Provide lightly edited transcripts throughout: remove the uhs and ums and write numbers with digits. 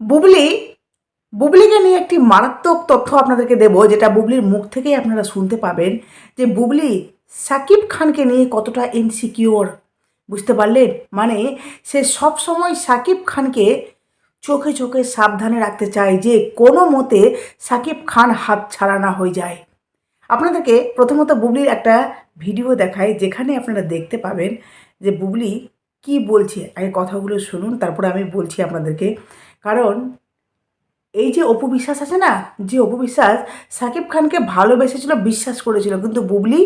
বুবলি বুবলিকে নিয়ে একটি মারাত্মক তথ্য আপনাদেরকে দেব, যেটা বুবলির মুখ থেকেই আপনারা শুনতে পাবেন যে বুবলি সাকিব খানকে নিয়ে কতটা ইনসিকিওর। বুঝতে পারলেন? মানে সে সব সময় সাকিব খানকে চোখে চোখে সাবধানে রাখতে চায় যে কোনো মতে সাকিব খান হাত ছাড়া না হয়ে যায়। আপনাদেরকে প্রথমত বুবলির একটা ভিডিও দেখায়, যেখানে আপনারা দেখতে পাবেন যে বুবলি কি বলছে। আগে কথাগুলো শুনুন, তারপরে আমি বলছি আপনাদেরকে। কারণ এই যে অপু বিশ্বাস আছে না, যে অপু বিশ্বাস সাকিব খানকে ভালোবেসেছিল, বিশ্বাস করেছিল, কিন্তু বুবলি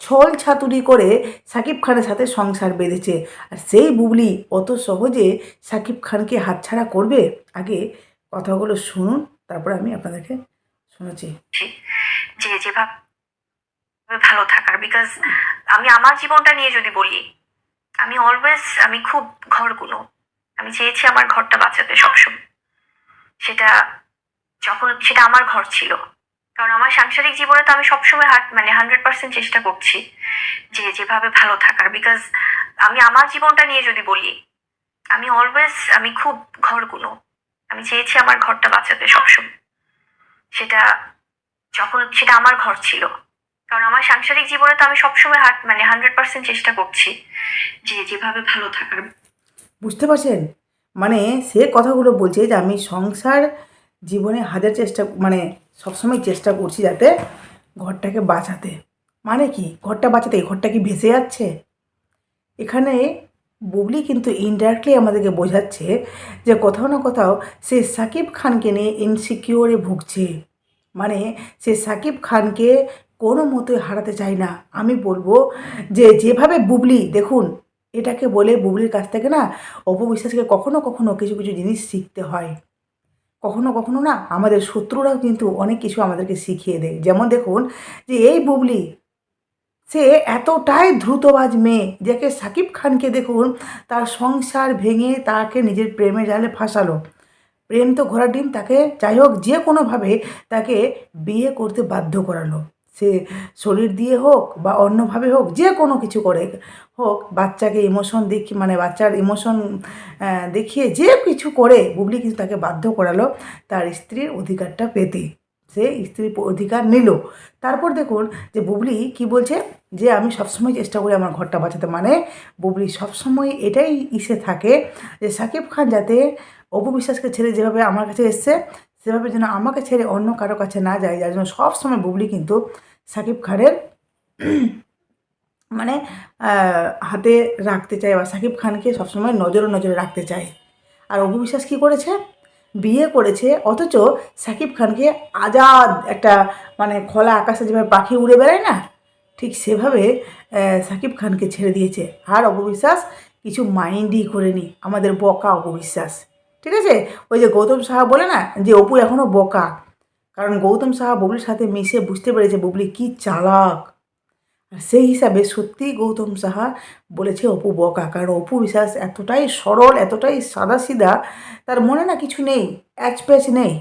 ছল ছাতুরি করে সাকিব খানের সাথে সংসার বেঁধেছে। আর সেই বুবলি অত সহজে সাকিব খানকে হাতছাড়া করবে? আগে কথাগুলো শুনুন, তারপরে আমি আপনাদেরকে শোনাচ্ছি। যে যেভাবে ভালো থাকার, বিকজ আমি আমার জীবনটা নিয়ে যদি বলি, আমি খুব ঘরগুলো আমি চেয়েছি আমার ঘরটা বাঁচাতে সবসময়। সেটা সেটা আমার ঘর ছিল, কারণ আমার সাংসারিক জীবনে তো আমি সবসময় 100% চেষ্টা করছি যে যেভাবে ভালো থাকার, বিকজ আমি আমার জীবনটা নিয়ে যদি বলি, আমি খুব ঘরগুলো আমি চেয়েছি আমার ঘরটা বাঁচাতে সবসময়। সেটা সেটা আমার ঘর ছিল, কারণ আমার সাংসারিক জীবনে তো আমি সবসময় 100% চেষ্টা করছি যে যেভাবে ভালো থাকার। বুঝতে পারছেন? মানে সে কথাগুলো বলছে যে আমি সংসার জীবনে হাজার চেষ্টা, মানে সবসময় চেষ্টা করছি যাতে ঘরটাকে বাঁচাতে। মানে কি ঘরটা বাঁচাতে? এই ঘরটা কি ভেসে যাচ্ছে? এখানে বুবলি কিন্তু ইনডাইরেক্টলি আমাদেরকে বোঝাচ্ছে যে কোথাও না কোথাও সে সাকিব খানকে নিয়ে ইনসিকিওরে ভুগছে। মানে সে সাকিব খানকে কোনো মতোই হারাতে চায় না। আমি বলবো যে যেভাবে বুবলি, দেখুন, এটাকে বলে বুবলির কাছ থেকে না অপবিশ্বাসকে কখনো কখনো কিছু কিছু জিনিস শিখতে হয়। কখনো কখনো না আমাদের শত্রুরাও কিন্তু অনেক কিছু আমাদেরকে শিখিয়ে দেয়। যেমন দেখুন যে এই বুবলি, সে এতটাই দ্রুতবাজ মেয়ে, যাকে সাকিব খানকে দেখুন তার সংসার ভেঙে তাকে নিজের প্রেমে জালে ফাঁসালো। প্রেম তো ঘোড়ার ডিম, তাকে যাই হোক যে কোনোভাবে তাকে বিয়ে করতে বাধ্য করালো। সে শরীর দিয়ে হোক বা অন্যভাবে হোক, যে কোনো কিছু করে হোক, বাচ্চাকে ইমোশন দেখি, মানে বাচ্চার ইমোশন দেখিয়ে যে কিছু করে বুবলি কিন্তু তাকে বাধ্য করালো তার স্ত্রীর অধিকারটা পেতে। সে স্ত্রীর অধিকার নিল। তারপর দেখুন যে বুবলি কি বলছে, যে আমি সবসময় চেষ্টা করি আমার ঘরটা বাঁচাতে। মানে বুবলি সবসময় এটাই ইসে থাকে যে সাকিব খান যাতে অপু বিশ্বাসকে ছেড়ে যেভাবে আমার কাছে এসছে, সেভাবে যেন আমাকে ছেড়ে অন্য কারো কাছে না যায়। যার জন্য সবসময় বুবলি কিন্তু সাকিব খানের মানে হাতে রাখতে চায়, বা সাকিব খানকে সবসময় নজরে নজরে রাখতে চায়। আর অপু বিশ্বাস কী করেছে? বিয়ে করেছে, অথচ সাকিব খানকে আজাদ একটা, মানে খোলা আকাশে যেভাবে পাখি উড়ে বেড়ায় না, ঠিক সেভাবে সাকিব খানকে ছেড়ে দিয়েছে। আর অপু বিশ্বাস কিছু মাইন্ডই করেনি, আমাদের বকা অপু বিশ্বাস। ঠিক আছে? ওই যে গৌতম সাহা বলে না যে অপু এখনও বোকা, কারণ গৌতম সাহা বুবলির সাথে মিশে বুঝতে পেরেছে বুবলি কী চালাক। আর সেই হিসাবে সত্যিই গৌতম সাহা বলেছে অপু বোকা, কারণ অপু বিশ্বাস এতটাই সরল, এতটাই সাদাসিধা, তার মনে না কিছু নেই, প্যাচ নেই।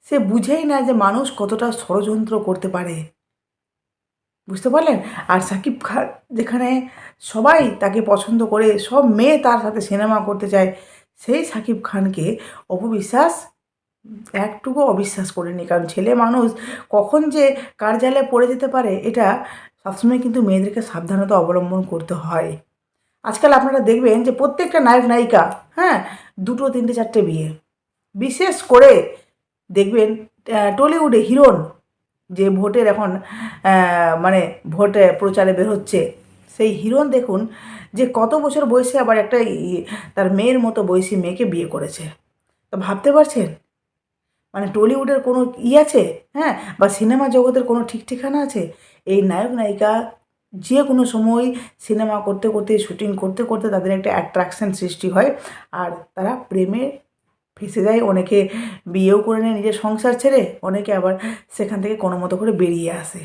সে বুঝেই না যে মানুষ কতটা ষড়যন্ত্র করতে পারে। বুঝতে পারলেন? আর সাকিব খান যেখানে সবাই তাকে পছন্দ করে, সব মেয়ে তার সাথে সিনেমা করতে চায়, সেই সাকিব খানকে অপু বিশ্বাস একটুকু অবিশ্বাস করেনি। কারণ ছেলে মানুষ কখন যে কার জালে পড়ে যেতে পারে, এটা সবসময় কিন্তু মেয়েদেরকে সাবধানতা অবলম্বন করতে হয়। আজকাল আপনারা দেখবেন যে প্রত্যেকটা নায়ক নায়িকা, হ্যাঁ, 2টো 3টে 4টে বিয়ে। বিশেষ করে দেখবেন টলিউডে হিরোইন, যে ভোটের এখন মানে ভোটে প্রচারে বের হচ্ছে, সেই হিরোইন দেখুন যে কত বছর বয়সে আবার একটা তার মেয়ের মতো বয়সী মেয়েকে বিয়ে করেছে। তো ভাবতে পারছেন? মানে টলিউডের কোনো আছে? হ্যাঁ? বা সিনেমা জগতের কোনো ঠিক ঠিকানা আছে? এই নায়ক নায়িকা যে কোনো সময় সিনেমা করতে করতে, শুটিং করতে করতে তাদের একটা অ্যাট্রাকশন সৃষ্টি হয়। আর তারা প্রেমে ফেঁসে যায়। অনেকে বিয়েও করে নেয় নিজের সংসার ছেড়ে, অনেকে আবার সেখান থেকে কোনো মতো করে বেরিয়ে আসে।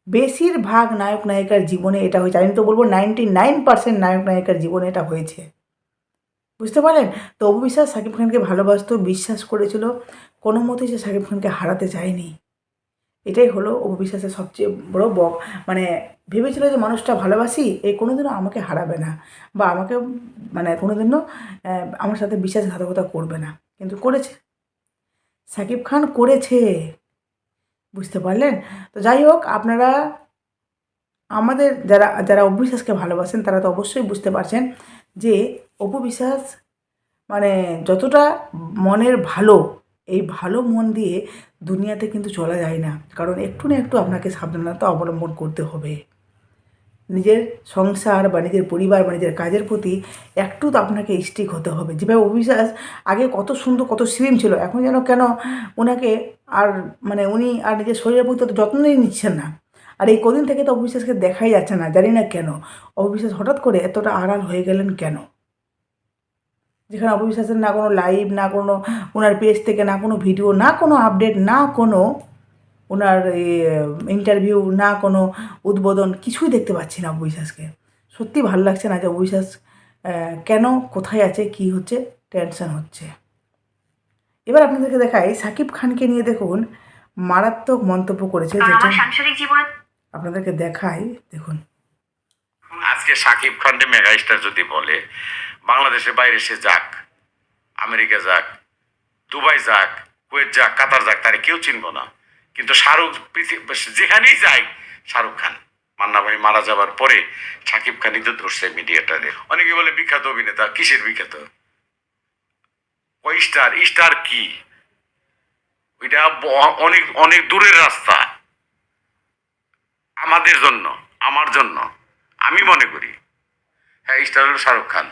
বেশিরভাগ নায়ক নায়িকার জীবনে এটা হয়েছে। আমি তো বলব 99% নায়ক নায়িকার জীবনে এটা হয়েছে। বুঝতে পারলেন? তো অপু বিশ্বাস শাকিব খানকে ভালোবাসতো, বিশ্বাস করেছিল। কোনো মতেই সে শাকিব খানকে হারাতে চায়নি। এটাই হলো অবিশ্বাসের সবচেয়ে বড় মানে ভেবেছিল যে মানুষটা ভালোবাসি এই কোনোদিনও আমাকে হারাবে না বা আমাকে মানে কোনোদিনও আমার সাথে বিশ্বাসঘাতকতা করবে না, কিন্তু করেছে। শাকিব খান করেছে, বুঝতে পারলেন? তো যাই হোক, আপনারা আমাদের যারা যারা অপু বিশ্বাসকে ভালোবাসেন তারা তো অবশ্যই বুঝতে পারছেন যে অপু বিশ্বাস মানে যতটা মনের ভালো, এই ভালো মন দিয়ে দুনিয়াতে কিন্তু চলা যায় না, কারণ একটু না একটু আপনাকে সাবধানতা অবলম্বন করতে হবে। নিজের সংসার বা নিজের পরিবার বা নিজের কাজের প্রতি একটু তো আপনাকে স্ট্রিক হতে হবে। যেভাবে অবিশ্বাস আগে কত সুন্দর কত স্লিম ছিল, এখন যেন কেন ওনাকে আর মানে উনি আর নিজের শরীরের প্রতি তত যত্নই নিচ্ছেন না। আর এই কদিন থেকে তো অবিশ্বাসকে দেখাই যাচ্ছে না, জানি না কেন অবিশ্বাস হঠাৎ করে এতটা আড়াল হয়ে গেলেন কেন? যেখানে অবিশ্বাসের না কোনো লাইভ, না কোনো ওনার পেজ থেকে, না কোনো ভিডিও, না কোনো আপডেট, না কোনো ওনার ইন্টারভিউ, না কোনো উদ্বোধন, কিছুই দেখতে পাচ্ছি না অবিশ্বাসকে। সত্যি ভালো লাগছে না যে অবিশ্বাস কেন, কোথায় আছে, কি হচ্ছে, টেনশন হচ্ছে। এবার আপনাদেরকে দেখাই শাকিব খানকে নিয়ে দেখুন মারাত্মক মন্তব্য করেছে, কারণ যেটা আমার সাংসারিক জীবনে আপনাদেরকে দেখাই, দেখুন। আজকে সাকিব খানকে মেগাস্টার যদি বলে বাংলাদেশের বাইরে সে যাক, আমেরিকা যাক, দুবাই যাক, কুয়েত যাক, কাতার যাক, তারে কেউ চিনব না। কিন্তু শাহরুখ যেখানেই যায় শাহরুখ খান। মান্না ভাই মারা যাবার পরে সাকিব খানই তো ধরছে মিডিয়াটারে। অনেকে বলে বিখ্যাত অভিনেতা, কিসের বিখ্যাত? ওই স্টার, স্টার কি ওইটা অনেক অনেক দূরের রাস্তা আমাদের জন্য, আমার জন্য। আমি মনে করি হ্যাঁ, স্টার হলো শাহরুখ খান।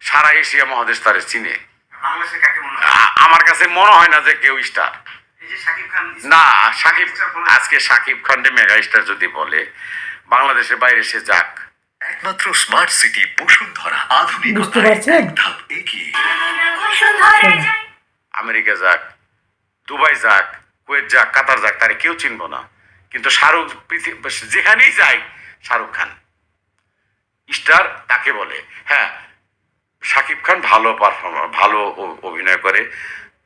সারা এশিয়া মহাদেশ তারে চিনে। আমার কাছে মনে হয় না যে কেউ স্টার না। সাকিব, আজকে সাকিব খানকে মেগা স্টার যদি বলে বাংলাদেশের বাইরে সে যাক, একমাত্র স্মার্ট সিটি বসুন্ধরা, আধুনিক বুঝতে পারছেন? ধাপ এগিয়ে। আমেরিকা যাক, দুবাই যাক, কুয়েত যাক, কাতার যাক, তারে কেউ চিনব না। কিন্তু শাহরুখ যেখানেই যায় শাহরুখ খান স্টার তাকে বলে। হ্যাঁ, শাকিব খান ভালো পারফর্মার, ভালো অভিনয় করে,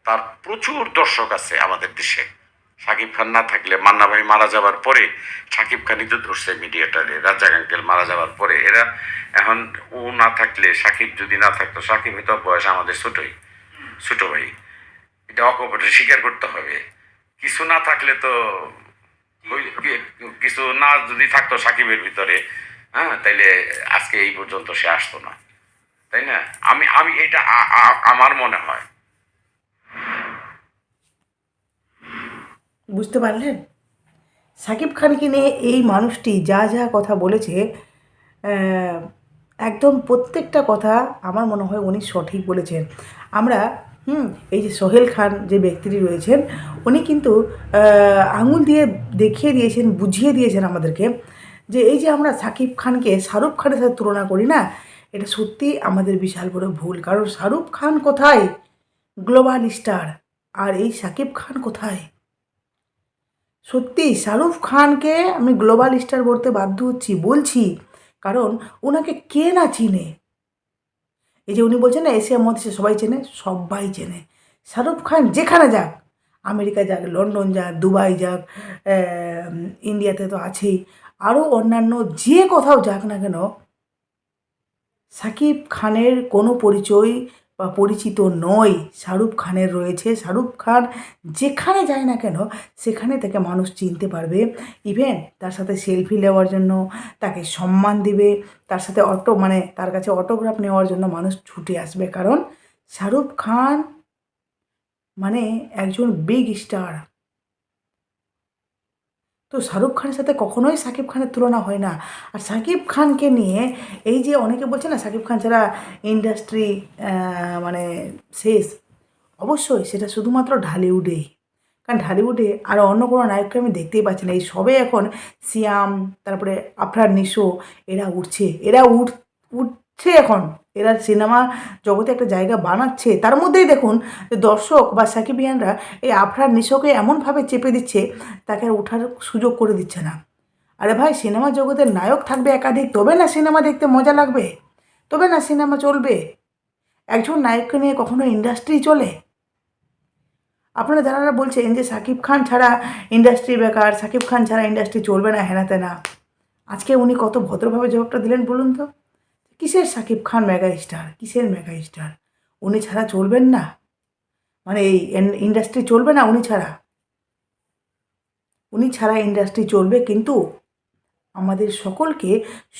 তার প্রচুর দর্শক আছে আমাদের দেশে। শাকিব খান না থাকলে, মান্না ভাই মারা যাবার পরে শাকিব খানই তো ধরছে মিডিয়াটারে। রাজ্জাক আঙ্কেল মারা যাবার পরে এরা এখন ও না থাকলে, সাকিব যদি না থাকতো, সাকিব হয়তো বয়স আমাদের ছোট ভাই, এটা অকপটে স্বীকার করতে হবে। কিছু না থাকলে তো কিছু না যদি থাকতো সাকিবের ভিতরে, হ্যাঁ, তাইলে আজকে এই পর্যন্ত সে আসতো না, তাই না? আমি আমি এটা আমার মনে হয়। বুঝতে পারলেন? শাকিব খানকে নিয়ে এই মানুষটি যা যা কথা বলেছে, আহ, একদম প্রত্যেকটা কথা আমার মনে হয় উনি সঠিক বলেছেন। আমরা এই যে সোহেল খান যে ব্যক্তিটি রয়েছেন, উনি কিন্তু আঙুল দিয়ে দেখিয়ে দিয়েছেন, বুঝিয়ে দিয়েছেন আমাদেরকে যে এই যে আমরা শাকিব খানকে শাহরুখ খানের সাথে তুলনা করি না, এটা সত্যি আমাদের বিশাল বড় ভুল। কারণ শাহরুখ খান কোথায়? Global star. আর এই শাকিব খান কোথায়? সত্যি শাহরুখ খানকে আমি গ্লোবাল স্টার বলতে বাধ্য বলছি, কারণ ওনাকে কে না চিনে? এই যে উনি বলছেন না এশিয়ার মধ্যে সবাই চেনে, সবাই চেনে। শাহরুখ খান যেখানে যাক, আমেরিকা যাক, লন্ডন যাক, দুবাই যাক, ইন্ডিয়াতে তো আছেই, আরও অন্যান্য যে কোথাও যাক না কেন, শাকিব খানের কোনো পরিচয় বা পরিচিত নয় শাহরুখ খানের রয়েছে। শাহরুখ খান যেখানে যায় না কেন সেখানে থেকে মানুষ চিনতে পারবে। ইভেন তার সাথে সেলফি নেওয়ার জন্য, তাকে সম্মান দিবে, তার সাথে মানে তার কাছে অটোগ্রাফ নেওয়ার জন্য মানুষ ছুটে আসবে। কারণ শাহরুখ খান মানে একজন বিগ স্টার। তো শাহরুখ খানের সাথে কখনোই শাকিব খানের তুলনা হয় না। আর শাকিব খানকে নিয়ে এই যে অনেকে বলছে না শাকিব খান ছাড়া ইন্ডাস্ট্রি মানে শেষ, অবশ্যই সেটা শুধুমাত্র ঢালিউডেই। কারণ ঢালিউডে আর অন্য কোনো নায়ককে আমি দেখতেই পাচ্ছি না। এই সবে এখন সিয়াম, তারপরে আফরান নিশো, এরা উঠছে, উঠছে এখন, এরা সিনেমা জগতে একটা জায়গা বানাচ্ছে। তার মধ্যেই দেখুন যে দর্শক বা সাকিবিয়ানরা এই আফরান নিশোকে এমনভাবে চেপে দিচ্ছে, তাকে আর ওঠার সুযোগ করে দিচ্ছে না। আরে ভাই, সিনেমা জগতের নায়ক থাকবে একাধিক, তবে না সিনেমা দেখতে মজা লাগবে, তবে না সিনেমা চলবে। একজন নায়ককে নিয়ে কখনো ইন্ডাস্ট্রি চলে? আপনারা যারা বলছেন যে সাকিব খান ছাড়া ইন্ডাস্ট্রি বেকার, সাকিব খান ছাড়া ইন্ডাস্ট্রি চলবে না, হেনাতে না, আজকে উনি কত ভদ্রভাবে জবাবটা দিলেন বলুন তো। কিসের সাকিব খান মেগা স্টার, কিসের মেগা স্টার? উনি ছাড়া চলবেন না, মানে এই ইন্ডাস্ট্রি চলবে না উনি ছাড়া? উনি ছাড়া ইন্ডাস্ট্রি চলবে, কিন্তু আমাদের সকলকে,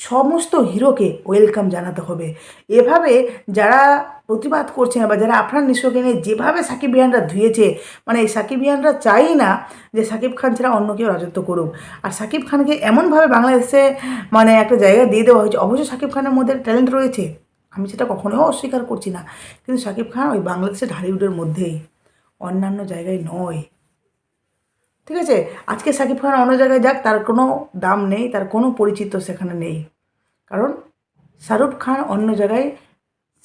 সমস্ত হিরোকে ওয়েলকাম জানাতে হবে। এভাবে যারা প্রতিবাদ করছেন বা যারা আপনার নিঃস্বকে নিয়ে যেভাবে সাকিবিয়ানরা ধুয়েছে, মানে এই সাকিবিয়ানরা চাই না যে সাকিব খান ছাড়া অন্য কেউ রাজত্ব করুক। আর সাকিব খানকে এমনভাবে বাংলাদেশে মানে একটা জায়গা দিয়ে দেওয়া হয়েছে। অবশ্যই সাকিব খানের মধ্যে ট্যালেন্ট রয়েছে, আমি সেটা কখনোই অস্বীকার করছি না, কিন্তু সাকিব খান ওই বাংলাদেশের ঢালিউডের মধ্যেই, অন্যান্য জায়গায় নয়। ঠিক আছে, আজকে সাকিব খান অন্য জায়গায় যাক, তার কোনো দাম নেই, তার কোনো পরিচিত সেখানে নেই, কারণ শাহরুখ খান অন্য জায়গায়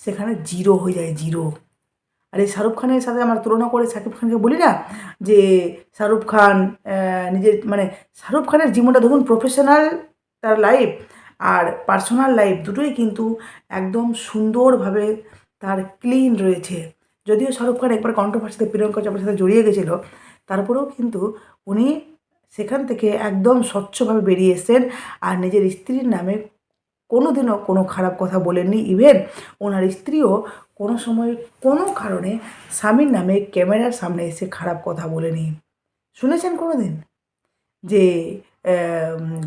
সেখানে জিরো হয়ে যায়, জিরো। আর এই শাহরুখ খানের সাথে আমার তুলনা করে সাকিব খানকে বলি না যে শাহরুখ খান নিজের মানে শাহরুখ খানের জীবনটা দেখুন, প্রফেশনাল তার লাইফ আর পার্সোনাল লাইফ দুটোই কিন্তু একদম সুন্দরভাবে তার ক্লিন রয়েছে। যদিও শাহরুখ খান একবার কন্ট্রোভার্সিতে প্রিয়ঙ্কা চোপড়ার সাথে জড়িয়ে গেছিলো, তারপরেও কিন্তু উনি সেখান থেকে একদম স্বচ্ছভাবে বেরিয়ে এসেছেন আর নিজের স্ত্রীর নামে কোনো দিনও কোনো খারাপ কথা বলেননি। ইভেন ওনার স্ত্রীও কোনো সময় কোনো কারণে স্বামীর নামে ক্যামেরার সামনে এসে খারাপ কথা বলেনি। শুনেছেন কোনো দিন যে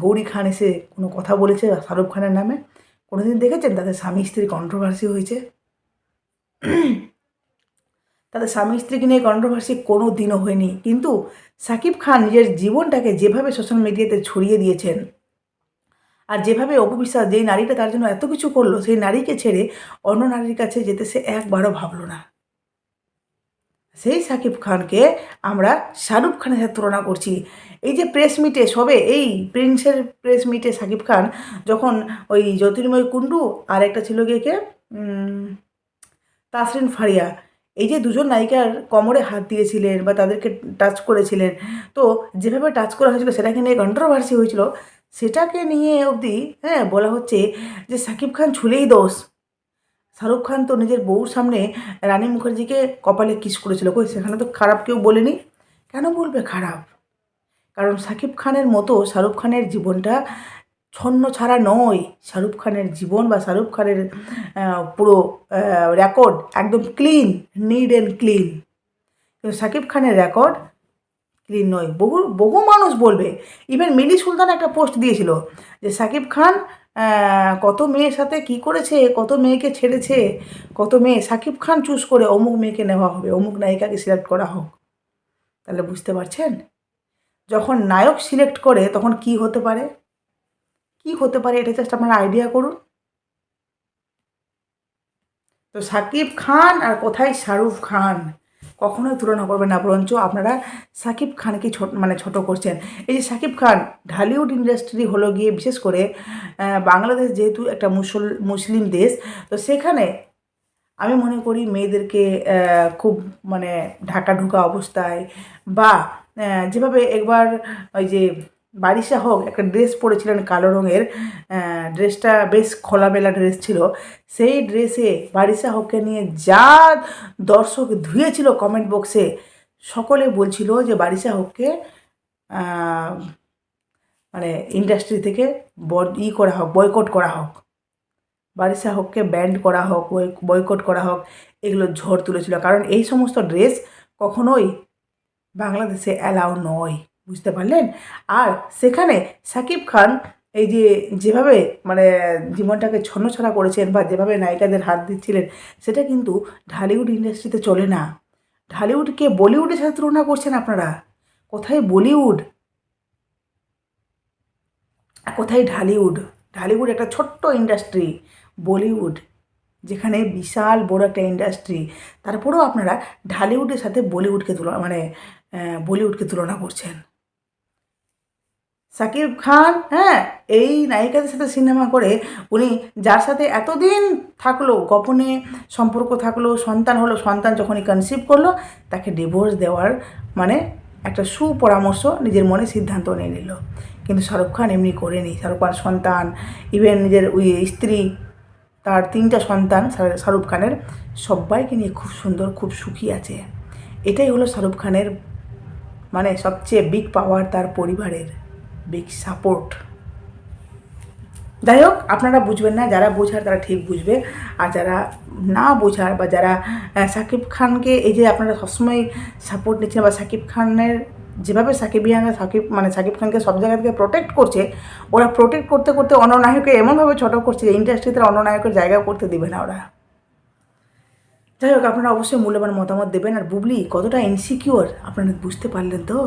গৌরী খান এসে কোনো কথা বলেছে শাহরুখ খানের নামে? কোনো দিন দেখেছেন তাদের স্বামী স্ত্রীর কন্ট্রোভার্সি হয়েছে? তাদের স্বামী স্ত্রীকে নিয়ে কন্ট্রোভার্সি কোনো দিনও হয়নি। কিন্তু সাকিব খান নিজের জীবনটাকে যেভাবে সোশ্যাল মিডিয়াতে ছড়িয়ে দিয়েছেন, আর যেভাবে অপু বিশ্বাস যেই নারীটা তার জন্য এত কিছু করলো, সেই নারীকে ছেড়ে অন্য নারীর কাছে যেতে সে একবারও ভাবলো না। সেই সাকিব খানকে আমরা শাহরুখ খানের সাথে তুলনা করছি। এই যে প্রেস মিটে সবে, এই প্রিন্সের প্রেস মিটে সাকিব খান যখন ওই জ্যোতির্ময় কুণ্ডু আর একটা ছিল গিয়ে কে তাসরিন ফারিয়া, এই যে দুজন নায়িকার কোমরে হাত দিয়েছিলেন বা তাদেরকে টাচ করেছিলেন, তো যেভাবে টাচ করা হয়েছিল সেটাকে নিয়ে কন্ট্রোভার্সি হয়েছিল, সেটাকে নিয়ে অবধি বলা হচ্ছে যে সাকিব খান ছুলেই দোষ। শাহরুখ খান তো নিজের বউর সামনে রানী মুখার্জিকে কপালে কিস করেছিল, কই সেখানে তো খারাপ কেউ বলেনি। কেন বলবে খারাপ? কারণ সাকিব খানের মতো শাহরুখ খানের জীবনটা ছন্ন ছাড়া নয়। শাহরুখ খানের জীবন বা শাহরুখ খানের পুরো রেকর্ড একদম ক্লিন, নিড অ্যান্ড ক্লিন। কিন্তু সাকিব খানের রেকর্ড ক্লিন নয়। বহু বহু মানুষ বলবে, ইভেন মিলি সুলতান একটা পোস্ট দিয়েছিল যে সাকিব খান কত মেয়ের সাথে কি করেছে, কত মেয়েকে ছেড়েছে, কত মেয়ে সাকিব খান চুজ করে অমুক মেয়েকে নেওয়া হবে, অমুক নায়িকাকে সিলেক্ট করা হোক। তাহলে বুঝতে পারছেন, যখন নায়ক সিলেক্ট করে তখন কি হতে পারে, কি হতে পারে, এটা জাস্ট আপনারা আইডিয়া করুন। তো সাকিব খান আর কোথায় শাহরুখ খান, কখনোই তুলনা করবেন না, বরঞ্চ আপনারা সাকিব খানকে ছোট করছেন। এই যে সাকিব খান, ঢালিউড ইন্ডাস্ট্রি হলো গিয়ে বিশেষ করে বাংলাদেশ যেহেতু একটা মুসলিম দেশ, তো সেখানে আমি মনে করি মেয়েদেরকে খুব মানে ঢাকা ঢুকা অবস্থায় বা যেভাবে একবার ওই যে বারিশা হক একটা ড্রেস পরেছিলেন কালো রঙের, ড্রেসটা বেশ খোলামেলা ড্রেস ছিল, সেই ড্রেসে বারিশা হককে নিয়ে যা দর্শক ধুয়েছিল কমেন্ট বক্সে, সকলে বলছিল যে বারিশা হককে মানে ইন্ডাস্ট্রি থেকে করা হোক, বয়কট করা হোক, বারিশা হককে ব্যান্ড করা হোক, বয়কট করা হোক, এগুলো ঝড় তুলেছিল। কারণ এই সমস্ত ড্রেস কখনোই বাংলাদেশে অ্যালাউ নয়, বুঝতে পারলেন? আর সেখানে সাকিব খান এই যে যেভাবে মানে জীবনটাকে ছন্নছাড়া করেছেন বা যেভাবে নায়িকাদের হাত দিচ্ছিলেন, সেটা কিন্তু ঢালিউড ইন্ডাস্ট্রিতে চলে না। ঢালিউডকে বলিউডের সাথে তুলনা করছেন আপনারা। কোথায় বলিউড, কোথায় ঢালিউড? ঢালিউড একটা ছোট্ট ইন্ডাস্ট্রি, বলিউড যেখানে বিশাল বড় একটা ইন্ডাস্ট্রি, তারপরেও আপনারা ঢালিউডের সাথে বলিউডকে তুলনা করছেন। সাকিব খান এই নায়িকাদের সাথে সিনেমা করে উনি যার সাথে এতদিন থাকলো, গোপনে সম্পর্ক থাকলো, সন্তান হলো, সন্তান যখনই কনসিভ করলো, তাকে ডিভোর্স দেওয়ার মানে একটা সুপরামর্শ নিজের মনে সিদ্ধান্ত নিয়ে নিল। কিন্তু শাহরুখ খান এমনি করেনি। শাহরুখ খান সন্তান, ইভেন নিজের ওই স্ত্রী, তার 3টা সন্তান শাহরুখ খানের, সবাইকে নিয়ে খুব সুন্দর, খুব সুখী আছে। এটাই হলো শাহরুখ খানের মানে সবচেয়ে বিগ পাওয়ার, তার পরিবারের বিগ সাপোর্ট। যাই হোক, আপনারা বুঝবেন না, যারা বোঝার তারা ঠিক বুঝবে, আর যারা না বোঝার বা যারা শাকিব খানকে এই যে আপনারা সবসময় সাপোর্ট নিচ্ছেন, বা শাকিব খানের যেভাবে শাকিব খানকে সব জায়গা থেকে প্রোটেক্ট করছে, ওরা প্রোটেক্ট করতে করতে অননায়ককে এমনভাবে ছোট করছে যে ইন্ডাস্ট্রিতে অননায়কের জায়গাও করতে দেবে না ওরা। যাই হোক, আপনারা অবশ্যই মূল্যবান মতামত দেবেন। আর বুবলি কতটা ইনসিকিউর আপনারা বুঝতে পারলেন তো।